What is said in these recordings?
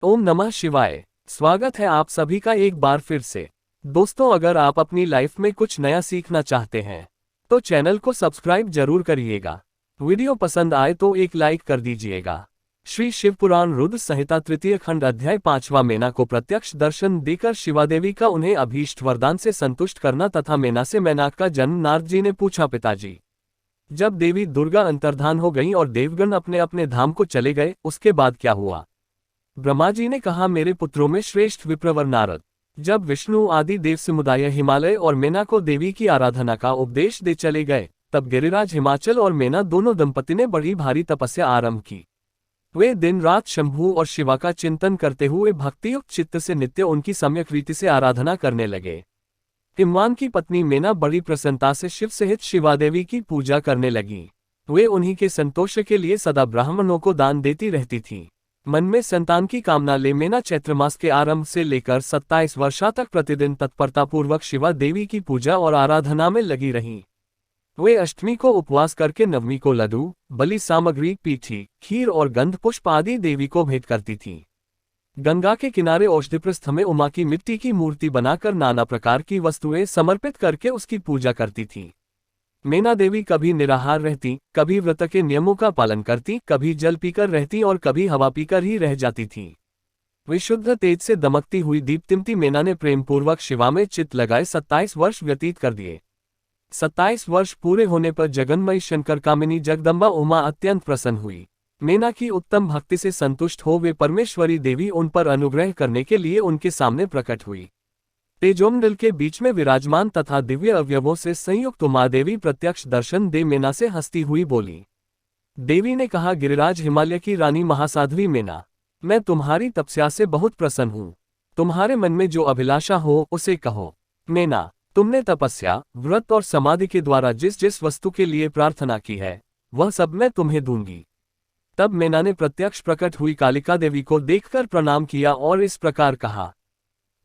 ओम नमः शिवाय। स्वागत है आप सभी का एक बार फिर से। दोस्तों, अगर आप अपनी लाइफ में कुछ नया सीखना चाहते हैं तो चैनल को सब्सक्राइब जरूर करिएगा। वीडियो पसंद आए तो एक लाइक कर दीजिएगा। श्री शिव पुराण रुद्र संहिता तृतीय खंड अध्याय 5वां। मेना को प्रत्यक्ष दर्शन देकर शिवादेवी का उन्हें अभीष्ट वरदान से संतुष्ट करना तथा मेना से मैनाक का जन्म। नारद जी ने पूछा, पिताजी, जब देवी दुर्गा अंतर्धान हो गईं और देवगण अपने अपने धाम को चले गए, उसके बाद क्या हुआ? ब्रह्मा जी ने कहा, मेरे पुत्रों में श्रेष्ठ विप्रवर नारद, जब विष्णु आदि देव समुदाय हिमालय और मेना को देवी की आराधना का उपदेश दे चले गए, तब गिरिराज हिमाचल और मेना दोनों दंपति ने बड़ी भारी तपस्या आरंभ की। वे दिन रात शंभु और शिवा का चिंतन करते हुए भक्तियुक्त चित्त से नित्य उनकी सम्यक रीति से आराधना करने लगे। हिमवान की पत्नी मेना बड़ी प्रसन्नता से शिव सहित शिवादेवी की पूजा करने लगी। वे उन्हीं के संतोष के लिए सदा ब्राह्मणों को दान देती रहती थीं। मन में संतान की कामना ले मेना चैत्र मास के आरंभ से लेकर 27 वर्षा तक प्रतिदिन तत्परतापूर्वक शिवा देवी की पूजा और आराधना में लगी रहीं। वे अष्टमी को उपवास करके नवमी को लड्डू, बलि सामग्री, पीठी, खीर और गंध पुष्प आदि देवी को भेंट करती थीं। गंगा के किनारे औषधिप्रस्थ में उमा की मिट्टी की मूर्ति बनाकर नाना प्रकार की वस्तुएं समर्पित करके उसकी पूजा करती थीं। मेना देवी कभी निराहार रहती, कभी व्रत के नियमों का पालन करती, कभी जल पीकर रहती और कभी हवा पीकर ही रह जाती थीं। विशुद्ध तेज से दमकती हुई दीप्तिमती मेना ने प्रेमपूर्वक शिवा में चित्त लगाए 27 वर्ष व्यतीत कर दिए। 27 वर्ष पूरे होने पर जगन्मयी शंकर कामिनी जगदम्बा उमा अत्यंत प्रसन्न हुई। मेना की उत्तम भक्ति से संतुष्ट हो वे परमेश्वरी देवी उन पर अनुग्रह करने के लिए उनके सामने प्रकट हुई। तेजोमंडल के बीच में विराजमान तथा दिव्य अवयवों से संयुक्त उमा देवी प्रत्यक्ष दर्शन दे मेना से हंसती हुई बोली। देवी ने कहा, गिरिराज हिमालय की रानी महासाध्वी मेना, मैं तुम्हारी तपस्या से बहुत प्रसन्न हूँ। तुम्हारे मन में जो अभिलाषा हो उसे कहो। मेना, तुमने तपस्या, व्रत और समाधि के द्वारा जिस जिस वस्तु के लिए प्रार्थना की है वह सब मैं तुम्हें दूंगी। तब मेना ने प्रत्यक्ष प्रकट हुई कालिका देवी को देखकर प्रणाम किया और इस प्रकार कहा।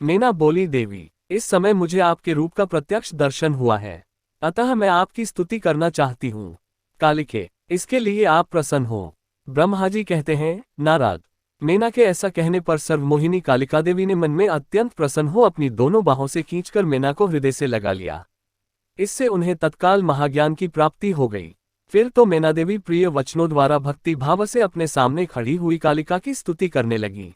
मेना बोली, देवी, इस समय मुझे आपके रूप का प्रत्यक्ष दर्शन हुआ है, अतः मैं आपकी स्तुति करना चाहती हूँ। कालिके, इसके लिए आप प्रसन्न हो। ब्रह्मा जी कहते हैं, नारद, मेना के ऐसा कहने पर सर्वमोहिनी कालिका देवी ने मन में अत्यंत प्रसन्न हो अपनी दोनों बाहों से खींचकर मेना को हृदय से लगा लिया। इससे उन्हें तत्काल महाज्ञान की प्राप्ति हो गई। फिर तो मेना देवी प्रिय वचनों द्वारा भक्ति भाव से अपने सामने खड़ी हुई कालिका की स्तुति करने लगी।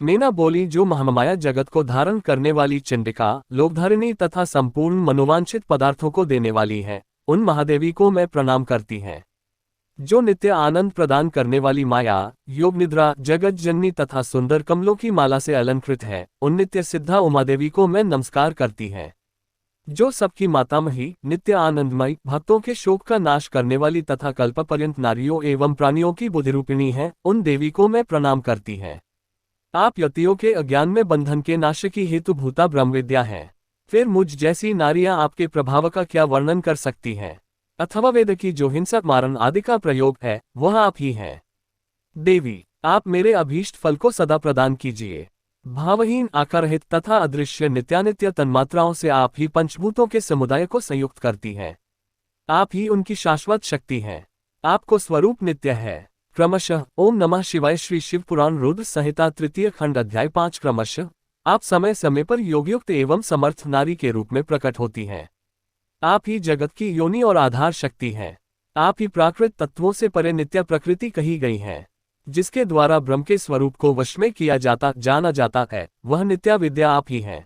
मेना बोली, जो महामाया जगत को धारण करने वाली चंडिका, लोकधारिणी तथा संपूर्ण मनोवांछित पदार्थों को देने वाली है, उन महादेवी को मैं प्रणाम करती हैं। जो नित्य आनंद प्रदान करने वाली माया, योग निद्रा, जगत जननी तथा सुंदर कमलों की माला से अलंकृत है, उन नित्य सिद्धा उमादेवी को मैं नमस्कार करती हैं। जो सबकी मातामही, नित्य आनंदमयी, भक्तों के शोक का नाश करने वाली तथा कल्प पर्यंत नारियों एवं प्राणियों की बुद्धिरूपिणी है, उन देवी को मैं प्रणाम करती हैं। आप यतियों के अज्ञान में बंधन के नाश की हेतु भूता ब्रह्मविद्या हैं। फिर मुझ जैसी नारियां आपके प्रभाव का क्या वर्णन कर सकती हैं? अथवा वेद की जो हिंसक मारण आदि का प्रयोग है वह आप ही हैं। देवी, आप मेरे अभीष्ट फल को सदा प्रदान कीजिए। भावहीन, आकाररहित तथा अदृश्य नित्यानित्य तन्मात्राओं से आप ही पंचभूतों के समुदाय को संयुक्त करती हैं। आप ही उनकी शाश्वत शक्ति हैं। आपको स्वरूप नित्य है। क्रमशः ओम नमः शिवाय। श्री शिव पुराण रुद्र संहिता तृतीय खंड अध्याय 5। क्रमशः आप समय समय पर योगयुक्त एवं समर्थ नारी के रूप में प्रकट होती हैं। आप ही जगत की योनि और आधार शक्ति हैं। आप ही प्राकृत तत्वों से परे नित्य प्रकृति कही गई हैं। जिसके द्वारा ब्रह्म के स्वरूप को वश में किया जाना जाता है, वह नित्या विद्या आप ही हैं।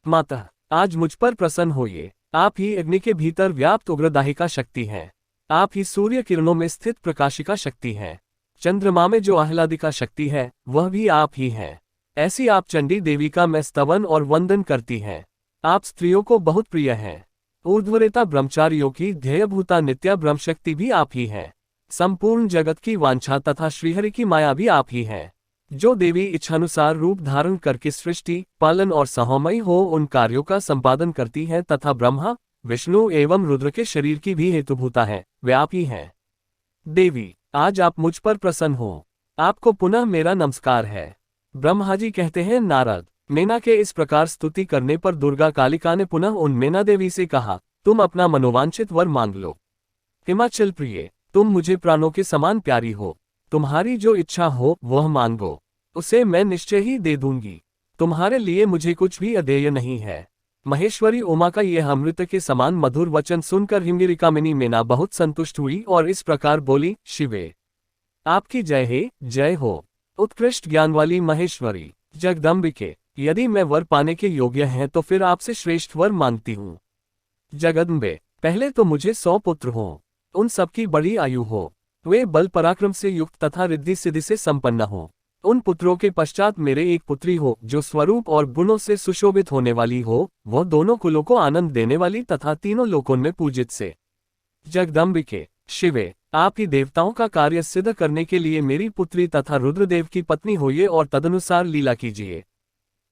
मातः, आज मुझ पर प्रसन्न होइए। आप ही अग्नि के भीतर व्याप्त उग्रदाहिका शक्ति हैं। आप ही सूर्य किरणों में स्थित प्रकाशिका शक्ति हैं। चंद्रमा में जो आह्लादिका शक्ति है वह भी आप ही हैं। ऐसी आप चंडी देवी का मैं स्तवन और वंदन करती हैं। आप स्त्रियों को बहुत प्रिय हैं। ऊर्ध्वरेता ब्रह्मचारियों की ध्येयभूता नित्या ब्रह्मशक्ति भी आप ही हैं। संपूर्ण जगत की वांछा तथा श्रीहरि की माया भी आप ही है। जो देवी इच्छानुसार रूप धारण करके सृष्टि, पालन और सहोमयी हो उन कार्यों का संपादन करती है तथा ब्रह्मा, विष्णु एवं रुद्र के शरीर की भी हेतुभूता है, वे आप ही हैं। देवी, आज आप मुझ पर प्रसन्न हो। आपको पुनः मेरा नमस्कार है। ब्रह्मा जी कहते हैं, नारद, मेना के इस प्रकार स्तुति करने पर दुर्गा कालिका ने पुनः उन मेना देवी से कहा, तुम अपना मनोवांछित वर मांग लो। हिमाचल प्रिय, तुम मुझे प्राणों के समान प्यारी हो। तुम्हारी जो इच्छा हो वह मांगो। उसे मैं निश्चय ही दे दूंगी। तुम्हारे लिए मुझे कुछ भी अदेय नहीं है। महेश्वरी उमा का यह अमृत के समान मधुर वचन सुनकर हिमगिरिकामिनी मेना बहुत संतुष्ट हुई और इस प्रकार बोली, शिवे आपकी जय हे, जय हो। उत्कृष्ट ज्ञान वाली महेश्वरी, जगदम्बिके, यदि मैं वर पाने के योग्य हैं तो फिर आपसे श्रेष्ठ वर मांगती हूँ। जगदम्बे, पहले तो मुझे 100 पुत्र हों, उन सबकी बड़ी आयु हो, वे बल पराक्रम से युक्त तथा रिद्धि सिद्धि से संपन्न हो। उन पुत्रों के पश्चात मेरे एक पुत्री हो जो स्वरूप और गुणों से सुशोभित होने वाली हो, वह दोनों कुलों को आनंद देने वाली तथा तीनों लोकों में पूजित से। जगदम्बिके, शिवे, आप ही देवताओं का कार्य सिद्ध करने के लिए मेरी पुत्री तथा रुद्रदेव की पत्नी होइए और तदनुसार लीला कीजिए।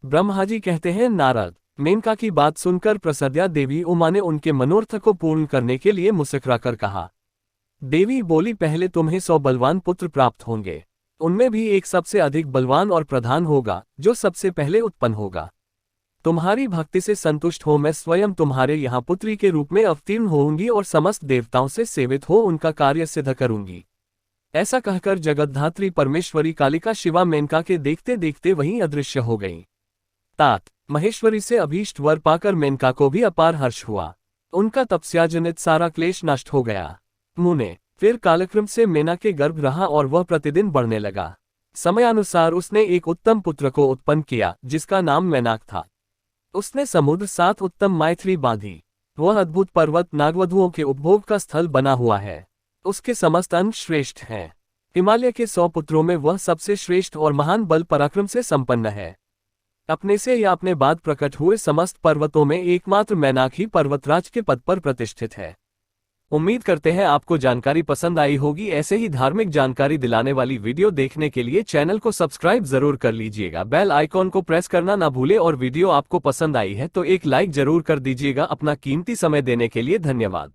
ब्रह्माजी कहते हैं, नारद, मेनका की बात सुनकर प्रसद्या देवी उमा ने उनके मनोरथ को पूर्ण करने के लिए मुस्कुराकर कहा। देवी बोली, पहले तुम्हें 100 बलवान पुत्र प्राप्त होंगे, उनमें भी एक सबसे अधिक बलवान और प्रधान होगा जो सबसे पहले उत्पन्न होगा। तुम्हारी भक्ति से संतुष्ट हो मैं स्वयं तुम्हारे यहाँ पुत्री के रूप में अवतीर्ण होऊंगी और समस्त देवताओं से सेवित हो उनका कार्य सिद्ध करूंगी। ऐसा कहकर जगद्धात्री परमेश्वरी कालिका शिवा मेनका के देखते देखते वहीं अदृश्य हो गईं। तात, महेश्वरी से अभीष्ट वर पाकर मेनका को भी अपार हर्ष हुआ। उनका तपस्याजनित सारा क्लेश नष्ट हो गया। मुने, फिर कालक्रम से मेना के गर्भ रहा और वह प्रतिदिन बढ़ने लगा। समयानुसार उसने एक उत्तम पुत्र को उत्पन्न किया जिसका नाम मैनाक था। उसने समुद्र 7 उत्तम मैथिली बांधी। वह अद्भुत पर्वत नागवधुओं के उपभोग का स्थल बना हुआ है। उसके समस्त अंग श्रेष्ठ हैं। हिमालय के 100 पुत्रों में वह सबसे श्रेष्ठ और महान बल पराक्रम से संपन्न है। अपने से या अपने बाद प्रकट हुए समस्त पर्वतों में एकमात्र मैनाक ही पर्वतराज के पद पर प्रतिष्ठित है। उम्मीद करते हैं आपको जानकारी पसंद आई होगी। ऐसे ही धार्मिक जानकारी दिलाने वाली वीडियो देखने के लिए चैनल को सब्सक्राइब जरूर कर लीजिएगा। बेल आइकॉन को प्रेस करना ना भूले और वीडियो आपको पसंद आई है तो एक लाइक जरूर कर दीजिएगा। अपना कीमती समय देने के लिए धन्यवाद।